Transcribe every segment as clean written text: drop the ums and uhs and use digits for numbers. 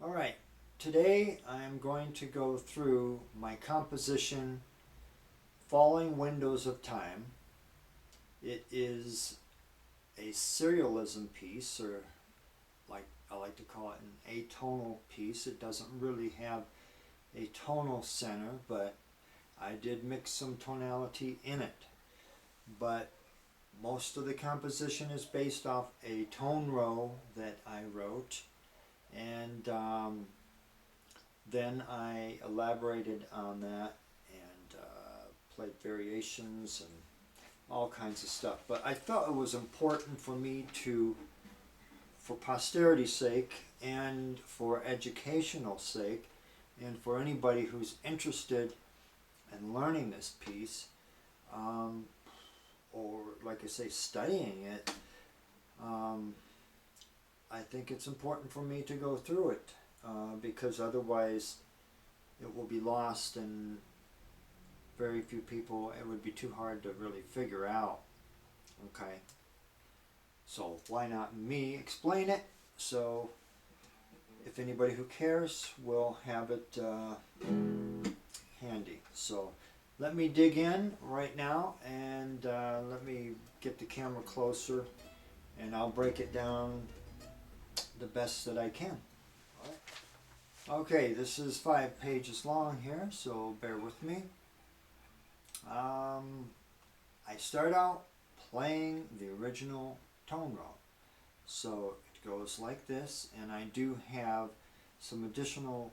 Alright, today I'm going to go through my composition Falling Windows of Time. It is a serialism piece, or like I like to call it an atonal piece. It doesn't really have a tonal center, but I did mix some tonality in it. But most of the composition is based off a tone row that I wrote, and then I elaborated on that and played variations and all kinds of stuff. But I felt it was important for me to, for posterity's sake and for educational sake, and for anybody who's interested in learning this piece, or like I say, studying it, I think it's important for me to go through it, because otherwise it will be lost and very few people, it would be too hard to really figure out. Okay, so why not me explain it? So if anybody who cares will have it handy. So let me dig in right now, and let me get the camera closer, and I'll break it down the best that I can. All right. Okay, this is 5 pages long here, so bear with me. I start out playing the original tone row. So it goes like this, and I do have some additional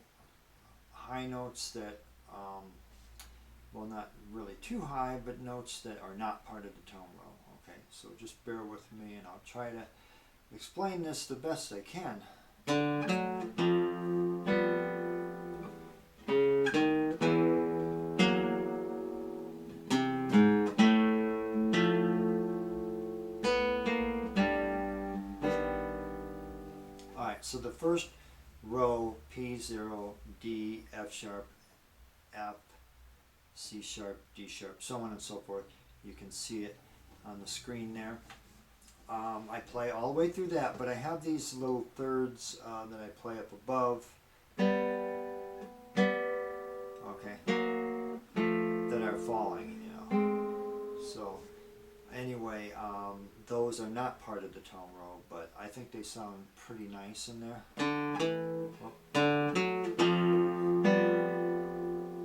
high notes that, well, not really too high, but notes that are not part of the tone row. Okay, so just bear with me, and I'll try to explain this the best I can. Alright, so the first row, P0, D, F sharp, F, C sharp, D sharp, so on and so forth. You can see it on the screen there. I play all the way through that, but I have these little thirds that I play up above, okay, that are falling, you know. So anyway, those are not part of the tone row, but I think they sound pretty nice in there. I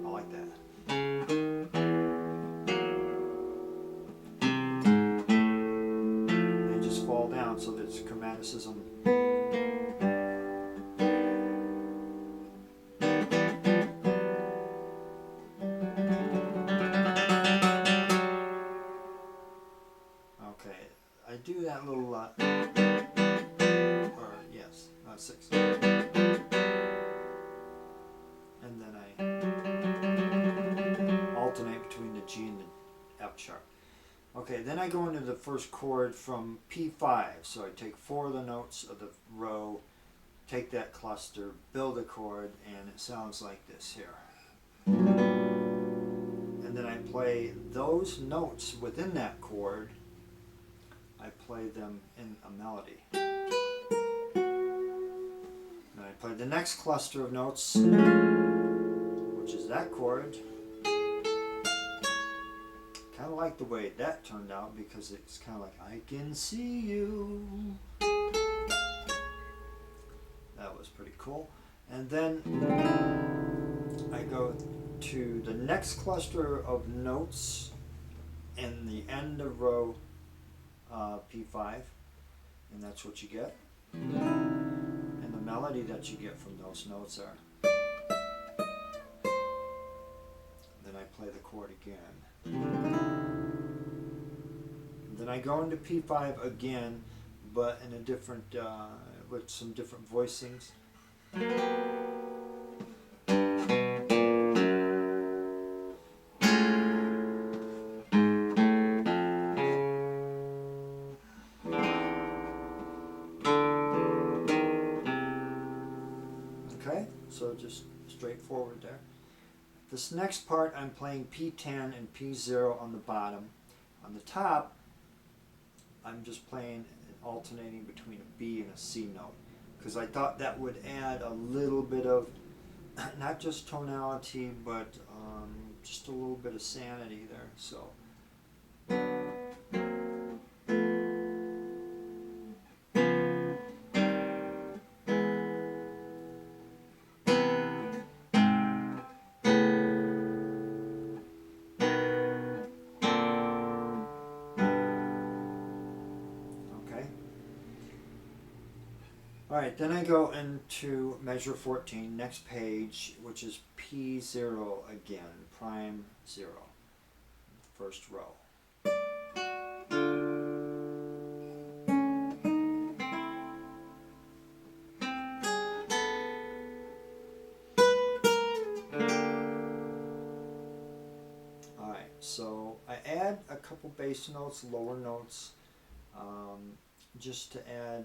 like that. Fall down, so there's chromaticism. Okay, I do that little, or yes, 6. And then I alternate between the G and the F sharp. Okay, then I go into the first chord from P5, so I take 4 of the notes of the row, take that cluster, build a chord, and it sounds like this here. And then I play those notes within that chord, I play them in a melody. Then I play the next cluster of notes, which is that chord. Kind of like the way that turned out, because it's kind of like, I can see you. That was pretty cool. And then I go to the next cluster of notes in the end of row P5, and that's what you get. And the melody that you get from those notes are. Then I play the chord again. Then I go into P5 again, but in a different, with some different voicings. Okay, so just straightforward there. This next part I'm playing P10 and P0 on the bottom. On the top, I'm just playing alternating between a B and a C note. because I thought that would add a little bit of not just tonality, but just a little bit of sanity there. So. Alright, then I go into measure 14, next page, which is P0 again, prime 0, first row. Alright, so I add a couple bass notes, lower notes, just to add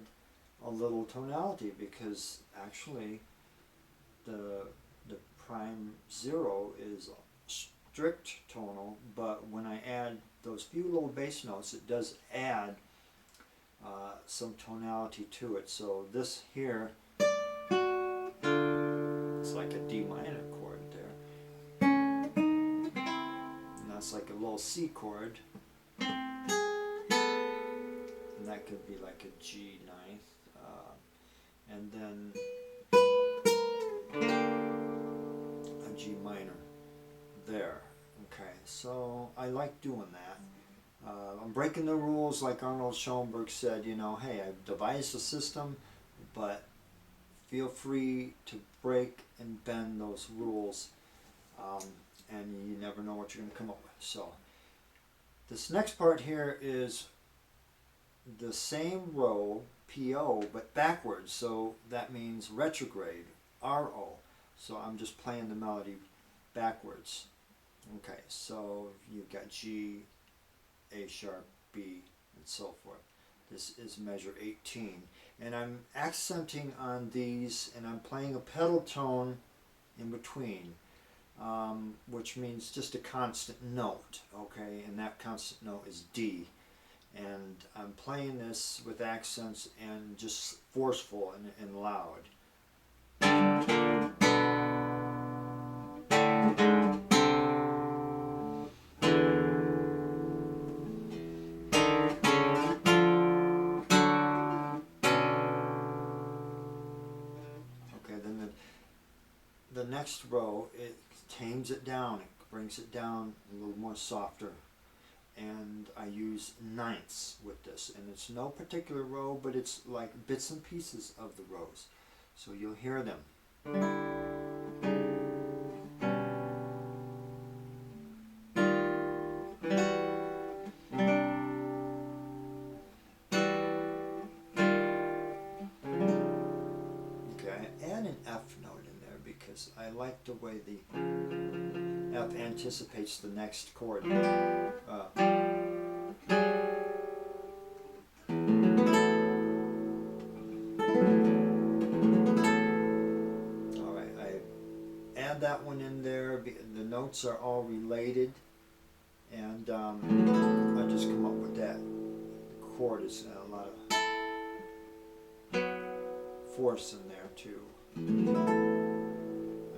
a little tonality, because actually the prime 0 is strict tonal, but when I add those few little bass notes, it does add some tonality to it. So this here, it's like a D minor chord there, and that's like a little C chord, and that could be like a G ninth, and then a G minor there. Okay, so I like doing that. I'm breaking the rules, like Arnold Schoenberg said, you know, hey, I've devised a system, but feel free to break and bend those rules, and you never know what you're going to come up with. So this next part here is the same row, PO, but backwards, so that means retrograde, RO. So I'm just playing the melody backwards. Okay, so you've got G, A sharp, B, and so forth. This is measure 18. And I'm accenting on these, and I'm playing a pedal tone in between, which means just a constant note, okay? And that constant note is D. And I'm playing this with accents and just forceful and loud. Okay, then the next row, it tames it down, it brings it down a little more softer. And I use ninths with this, and it's no particular row, but it's like bits and pieces of the rows, so you'll hear them. Okay, I add an F note in there because I like the way the F anticipates the next chord. Alright, I add that one in there. The notes are all related, and I just come up with that. The chord is a lot of force in there too, and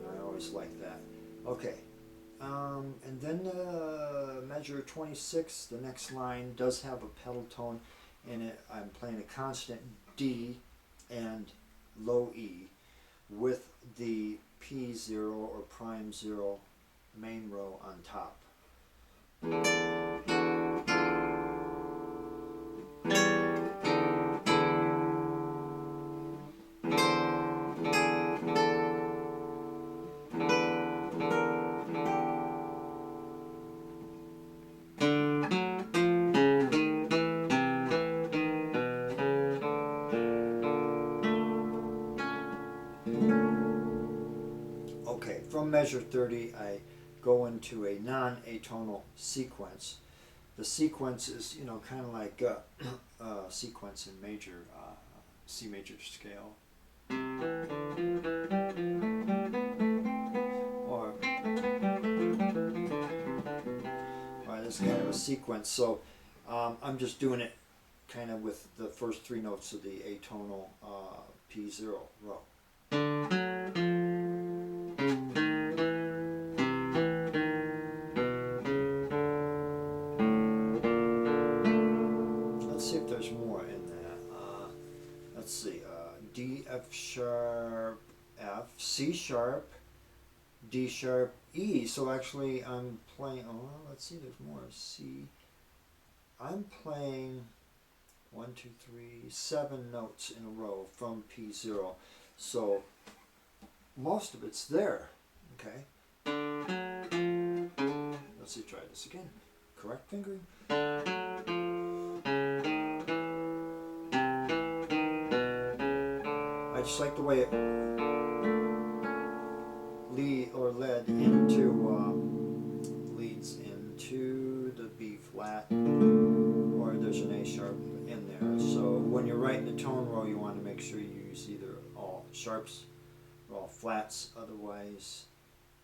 I always like that. Okay. And then measure 26, the next line does have a pedal tone in it. I'm playing a constant D and low E with the P0 or prime 0 main row on top. Okay, from measure 30, I go into a non-atonal sequence. The sequence is, you know, kind of like a sequence in major, C major scale. Or this kind of a sequence. So I'm just doing it kind of with the first three notes of the atonal P0 row. Let's see if there's more in that. Let's see, D, F sharp, F, C sharp, D sharp, E. So actually I'm playing, oh, let's see, there's more. C, I'm playing 7 notes in a row from P0. So most of it's there, okay? Let's see, try this again. Correct fingering. I just like the way it leads into the B flat, or there's an A sharp in there. So when you're writing the tone row, you want to make sure you use either all sharps or all flats. Otherwise,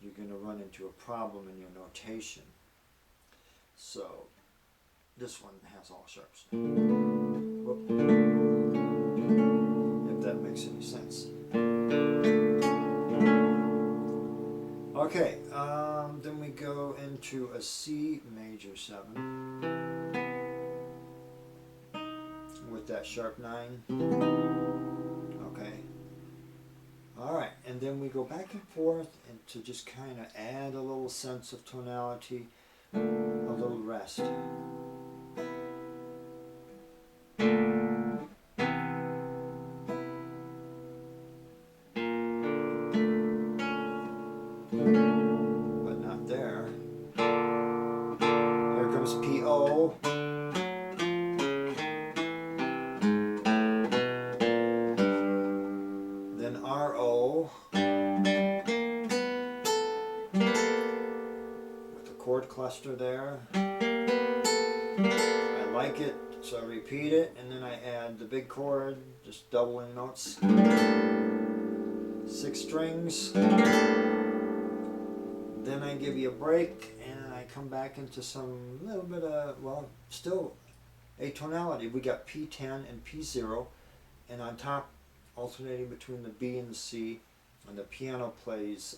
you're going to run into a problem in your notation. So this one has all sharps. Whoop. If that makes any sense. Okay, then we go into a C major 7 with that sharp 9. Okay. Alright, and then we go back and forth and to just kind of add a little sense of tonality, a little rest. But not there. Here comes P-O. Then R-O. With a chord cluster there. I like it, so I repeat it, and then I add the big chord, just doubling notes. 6 strings. Then I give you a break, and I come back into some little bit of, well, still atonality. We got P10 and P0, and on top, alternating between the B and the C, and the piano plays,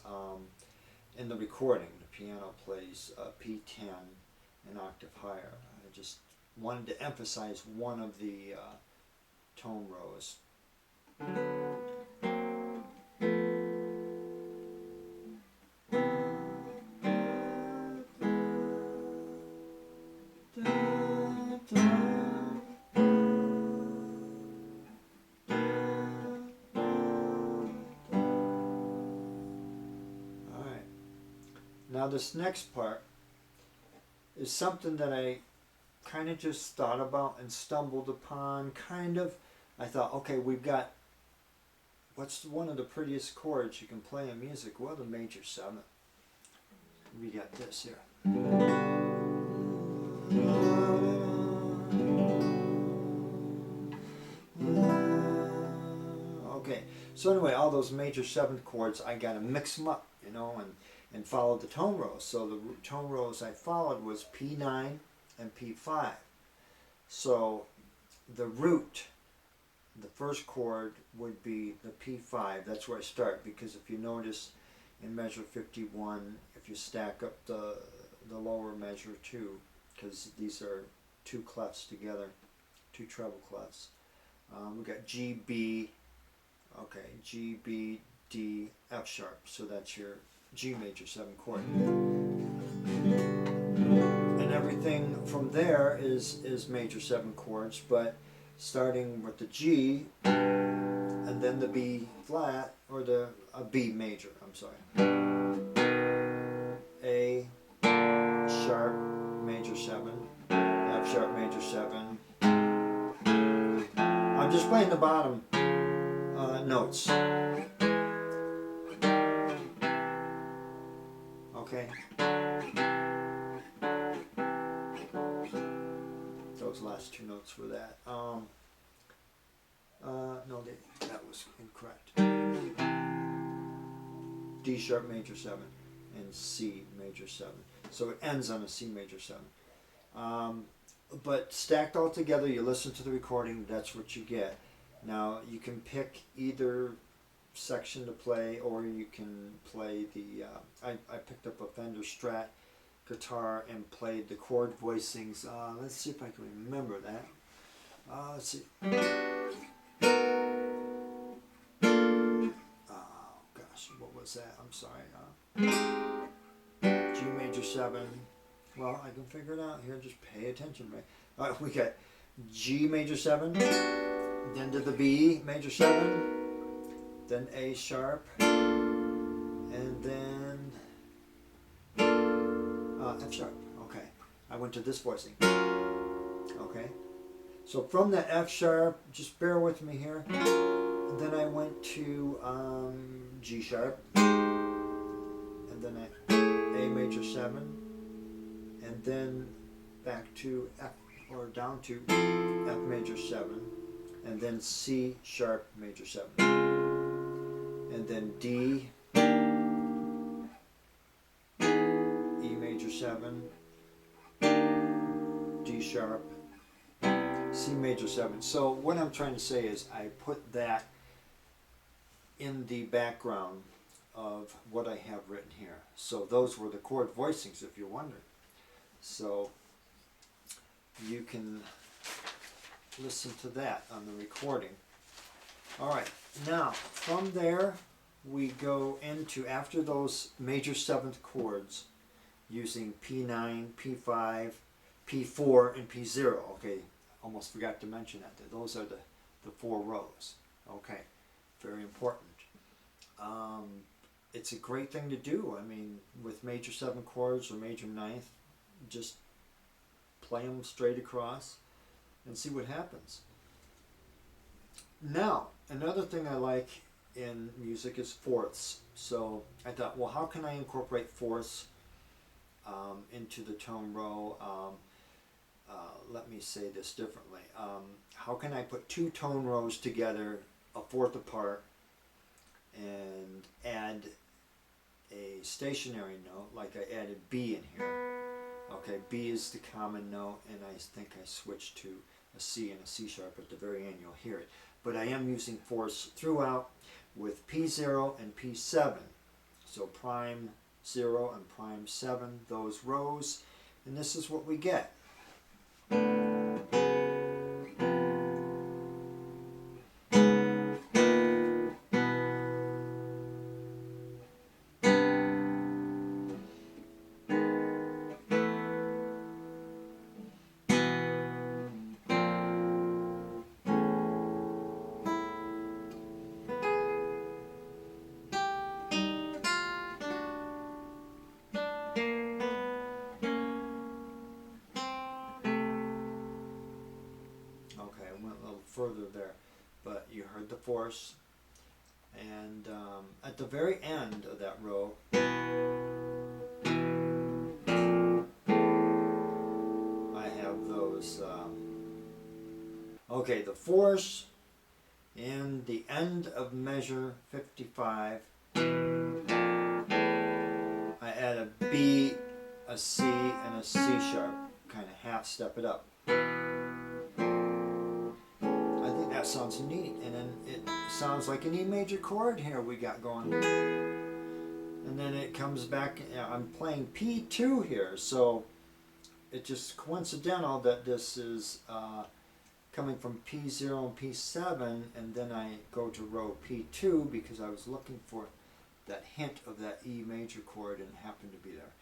in the recording, the piano plays P10 an octave higher. I just wanted to emphasize one of the tone rows. Now this next part is something that I kind of just thought about and stumbled upon, kind of. I thought, okay, we've got, what's one of the prettiest chords you can play in music? Well, the major 7. We got this here. Okay, so anyway, all those major 7th chords, I got to mix them up, you know, and follow the tone rows. So the tone rows I followed was P9 and P5. So the root, the first chord would be the P5. That's where I start, because if you notice in measure 51, if you stack up the lower measure too, because these are 2 clefs together, 2 treble clefs. We got G, B, okay, G, B, D, F sharp. So that's your G major 7 chord. And everything from there is major 7 chords, but starting with the G and then the B flat, or the B major, I'm sorry. A sharp major 7, F sharp major 7. I'm just playing the bottom notes. Okay. Those last 2 notes were that. No, that was incorrect. D sharp major 7 and C major 7. So it ends on a C major 7. but stacked all together, you listen to the recording, that's what you get. Now you can pick either section to play, or you can play the, I picked up a Fender Strat guitar and played the chord voicings. Let's see if I can remember that. Let's see. Oh gosh, what was that? I'm sorry. G major 7. Well, I can figure it out here. Just pay attention, right? All right, we got G major 7, then to the B major 7, then A sharp, and then F sharp. Okay, I went to this voicing. Okay, so from the F sharp, just bear with me here. Then I went to G sharp, and then A major 7, and then back to F, or down to F major 7, and then C sharp major 7, and then D, E major 7, D sharp, C major 7. So what I'm trying to say is I put that in the background of what I have written here. So those were the chord voicings, if you're wondering. So you can listen to that on the recording. All right, now from there we go into, after those major 7th chords, using P9, P5, P4, and P0. Okay, almost forgot to mention that. Those are the 4 rows. Okay, very important. It's a great thing to do. I mean, with major 7 chords or major 9th, just play them straight across and see what happens. Now, another thing I like in music is fourths. So I thought, well, how can I incorporate fourths into the tone row? Let me say this differently. How can I put 2 tone rows together, a fourth apart, and add a stationary note, like I added B in here. Okay, B is the common note, and I think I switched to a C and a C sharp at the very end. You'll hear it. But I am using fourths throughout with P0 and P7. So prime 0 and prime 7, those rows, and this is what we get. Okay, I went a little further there, but you heard the force. And at the very end of that row, I have those, okay, the force in the end of measure 55, I add a B, a C, and a C sharp, kind of half step it up. That sounds neat, and then it sounds like an E major chord here we got going, and then it comes back. I'm playing P2 here, so it's just coincidental that this is coming from P0 and P7, and then I go to row P2 because I was looking for that hint of that E major chord and it happened to be there.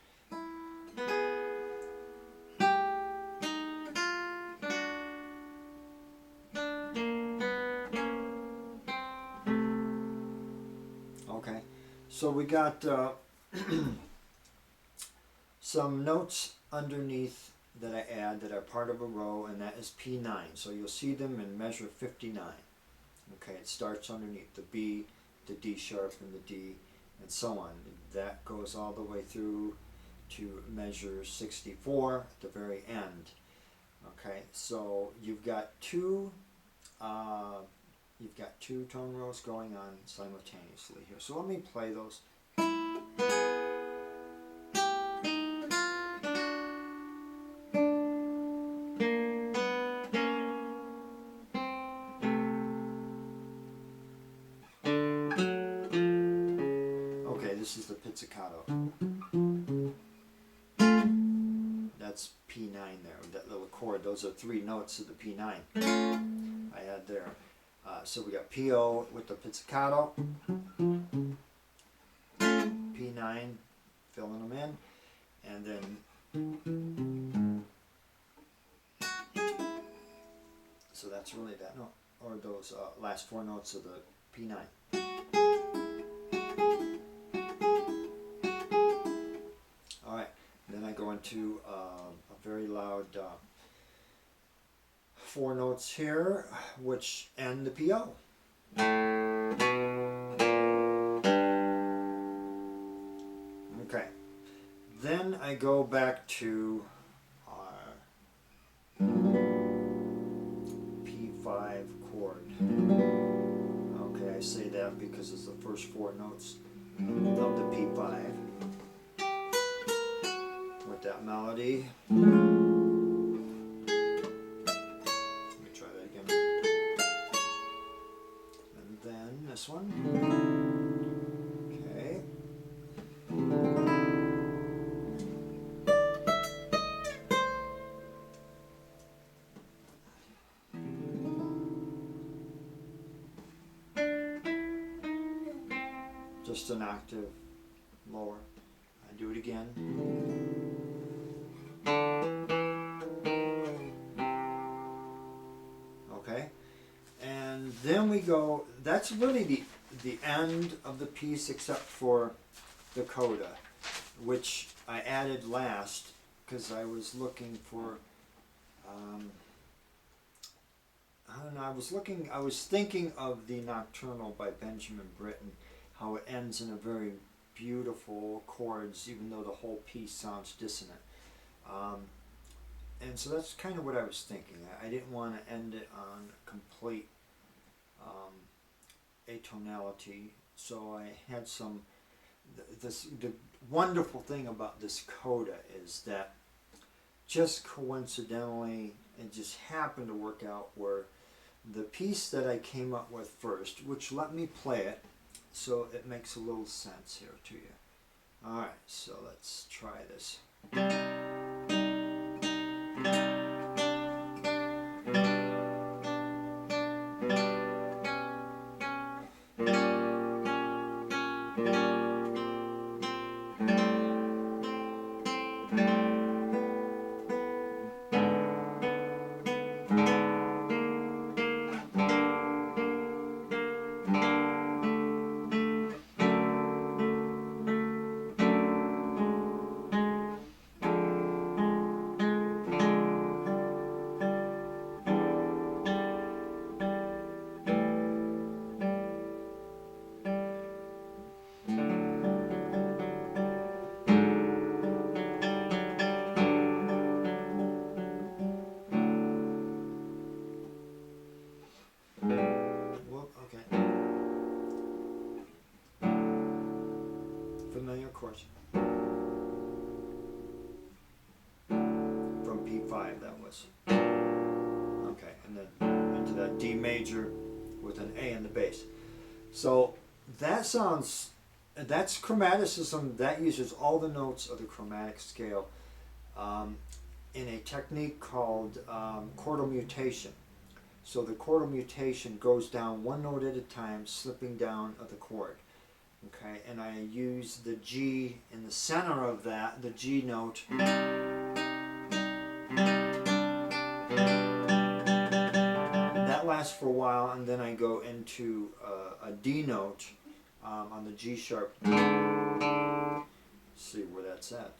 Okay, so we got some notes underneath that I add that are part of a row, and that is P9. So you'll see them in measure 59. Okay, it starts underneath the B, the D sharp, and the D, and so on. That goes all the way through to measure 64 at the very end. Okay, so you've got two tone rows going on simultaneously here. So let me play those. this is the pizzicato. That's P9 there, that little chord. Those are 3 notes of the P9 I had there. So we got PO with the pizzicato, P9, filling them in, and then, so that's really that note, or those last 4 notes of the P9. Alright, then I go into a very loud 4 notes here, which end the PO. Okay, then I go back to P5 chord. Okay, I say that because it's the first 4 notes of the P5 with that melody. Let me try that again. And then this one. Okay. Just an octave lower. I do it again. Okay, and then we go, that's really the end of the piece except for the coda, which I added last because I was looking for, I don't know, I was thinking of the Nocturnal by Benjamin Britten, how it ends in a very beautiful chords, even though the whole piece sounds dissonant. And so that's kind of what I was thinking. I didn't want to end it on complete atonality, so I had some. The wonderful thing about this coda is that just coincidentally, it just happened to work out where the piece that I came up with first, which let me play it, so it makes a little sense here to you. Alright, so let's try this. Familiar chords. From P5 that was. Okay, and then into that D major with an A in the bass. So that sounds, that's chromaticism, that uses all the notes of the chromatic scale in a technique called chordal mutation. So the chordal mutation goes down 1 note at a time, slipping down of the chord. Okay, and I use the G in the center of that, the G note. That lasts for a while, and then I go into a D note on the G sharp. Let's see where that's at.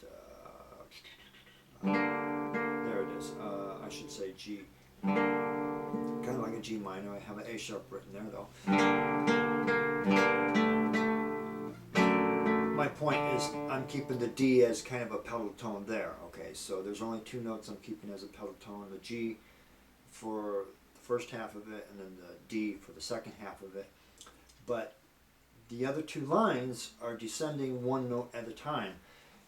There it is. I should say G. Kind of like a G minor. I have an A sharp written there though. My point is I'm keeping the D as kind of a pedal tone there. Okay, so there's only 2 notes I'm keeping as a pedal tone, the G for the first half of it and then the D for the second half of it. But the other 2 lines are descending 1 note at a time.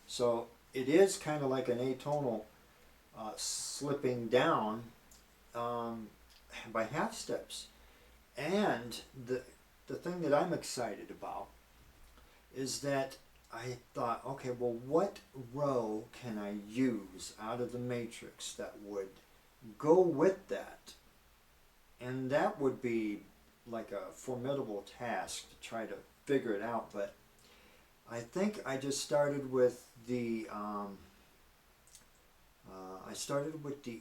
So it is kind of like an atonal slipping down by half steps. And the thing that I'm excited about is that I thought, okay, well, what row can I use out of the matrix that would go with that? And that would be like a formidable task to try to figure it out. But I think I just started with the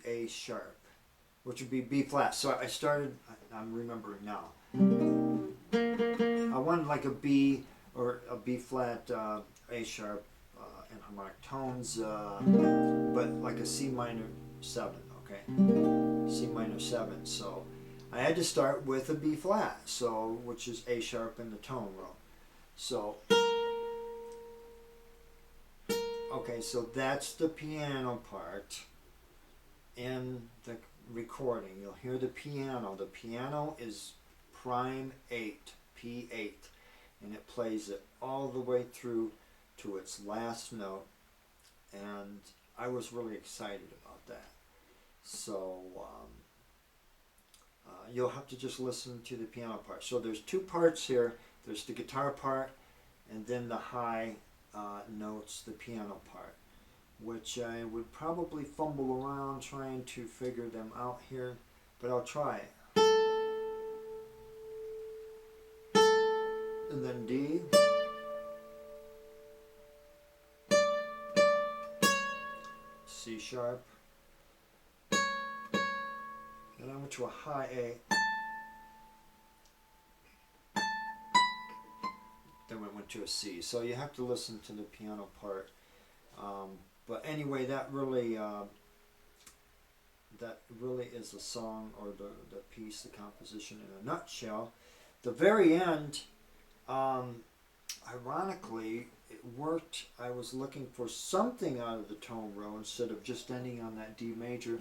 A sharp, which would be B flat. So I started. I'm remembering now. I wanted like a B or a B flat, A sharp, and harmonic tones, but like a C minor 7. Okay, C minor 7. So I had to start with a B flat, so which is A sharp in the tone row. So okay, so that's the piano part in the recording. You'll hear the piano. The piano is prime 8, P8, and it plays it all the way through to its last note, and I was really excited about that. So you'll have to just listen to the piano part. So there's two parts here. There's the guitar part, and then the high notes, the piano part, which I would probably fumble around trying to figure them out here, but I'll try it. And then D, C sharp, and I went to a high A, then we went to a C. So you have to listen to the piano part. But anyway, that really is the song, or the piece, the composition in a nutshell. The very end, ironically, it worked. I was looking for something out of the tone row instead of just ending on that D major.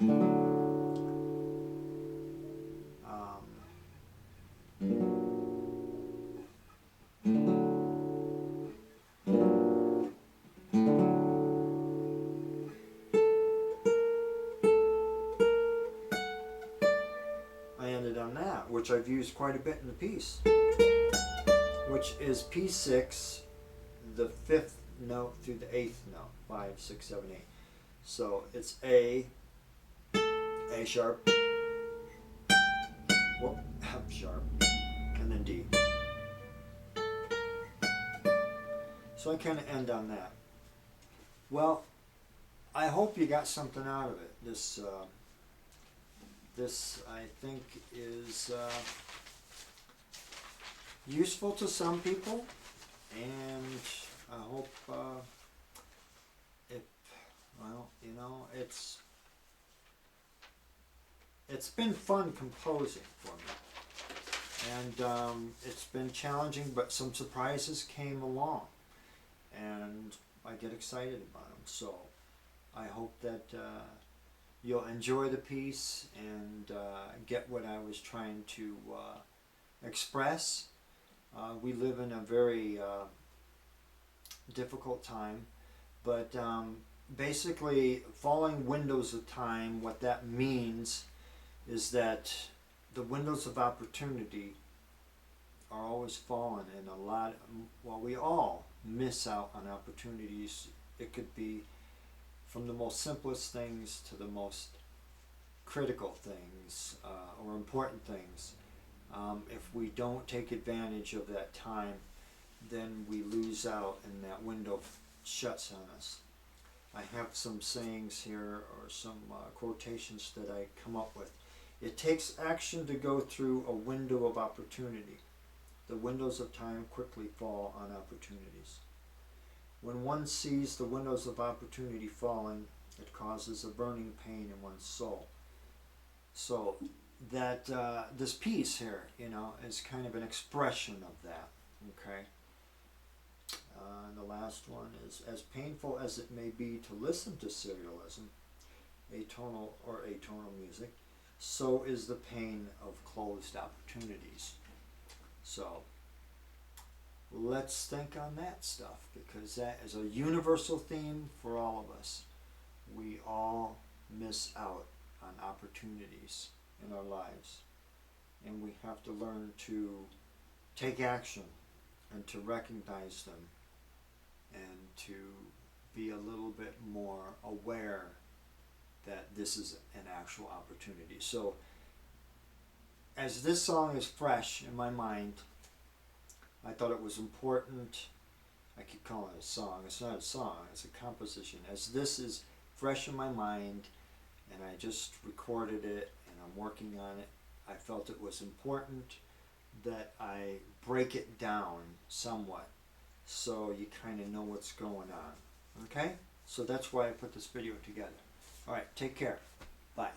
I ended on that, which I've used quite a bit in the piece, which is P6, the 5th note through the 8th note, 5, 6, 7, 8. So it's A sharp, F sharp, and then D. So I kind of end on that. Well, I hope you got something out of it. This I think is useful to some people, and I hope it's been fun composing for me, and it's been challenging, but some surprises came along, and I get excited about them. So I hope that you'll enjoy the piece and get what I was trying to express. We live in a very difficult time, but basically following windows of time, what that means is that the windows of opportunity are always falling, and we all miss out on opportunities. It could be from the most simplest things to the most critical things or important things. If we don't take advantage of that time, then we lose out and that window shuts on us. I have some sayings here, or some quotations that I come up with. It takes action to go through a window of opportunity. The windows of time quickly fall on opportunities. When one sees the windows of opportunity falling, it causes a burning pain in one's soul. So that this piece here, is kind of an expression of that. Okay. And the last one is, as painful as it may be to listen to serialism, atonal music, so is the pain of closed opportunities. So let's think on that stuff, because that is a universal theme for all of us. We all miss out on opportunities in our lives, and we have to learn to take action and to recognize them and to be a little bit more aware that this is an actual opportunity. So as this song is fresh in my mind, I thought it was important. I keep calling it a song. It's not a song, it's a composition. As this is fresh in my mind and I just recorded it and I'm working on it, I felt it was important that I break it down somewhat so you kind of know what's going on. Okay? So that's why I put this video together. All right, take care. Bye.